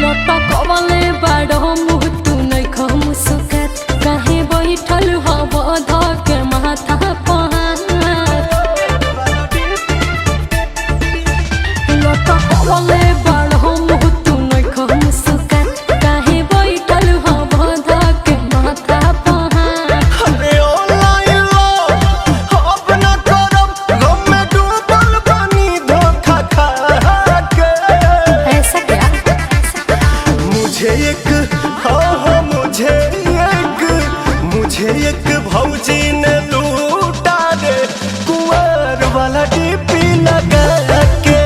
लटकवले बाड़ो मुँह तू नइख मुस्कुरात काहे बैठल हब धके माथा पर लटकवले बाड़ो मुँह तू नइख मुस्कुरात काहे बैठल हब धके माथा पर अरे ऑनलाइन लो अब न करब गम में डूबल बानी धोखा खा के ऐसा क्या मुझे एक मुझे एक भौजी ने लूटा रे कुंवर वाला डीपी लगा के।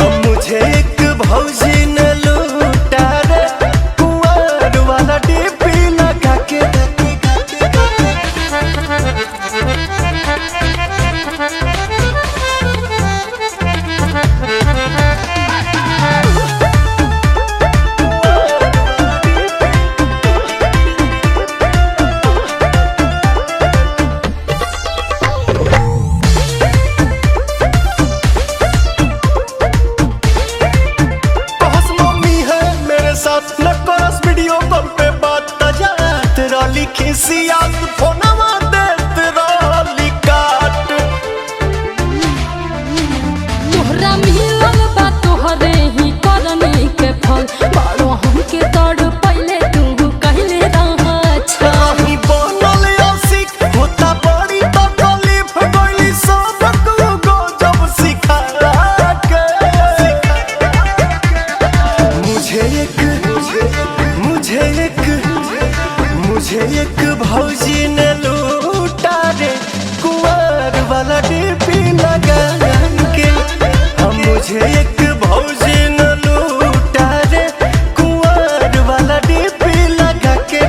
अब मुझे एक भौजी ने लूटा रे कुंवर वाला डीपी लगा के। न करस वीडियो कॉल पे बात तजा तेरा लिखी सियात फोनवा दे तेरा लिकाट तोहरा मिलल बा तोहरे ही करनी के फल बाड़ो हमके तड़ पहिले तू कहले रहा अच्छा ही बनल आशिक होता बड़ी तकलीफ गइली सबक गो जब सिखा के। मुझे एक भौजी ने लूटा रे कुंवर वाला डीपी लगा के। हम मुझे एक भौजी ने लूटा रे कुंवर वाला डीपी लगा के।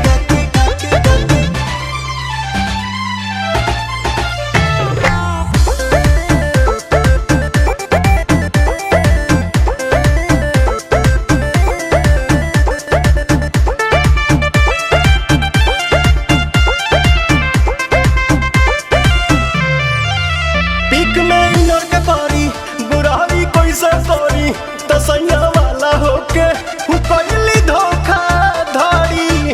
बुराई कैसे करी तसैया वाला होके कैली धोखा धड़ी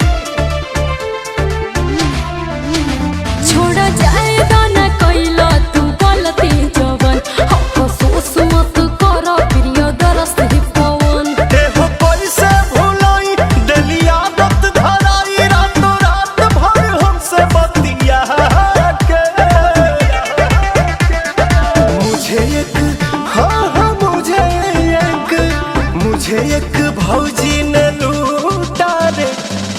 छोड़ जाए दाना कैला तू गलती जवन अफसोस मत कर प्रिय दरस ही पवन देहो कैसे भुलाई दिली आदत धराई रातों रात भर हमसे बतिया के। मुझे एक भौजी ने लूटा रे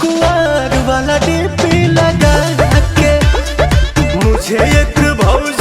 कुंवर वाला डीपी लगा के। मुझे एक भौजी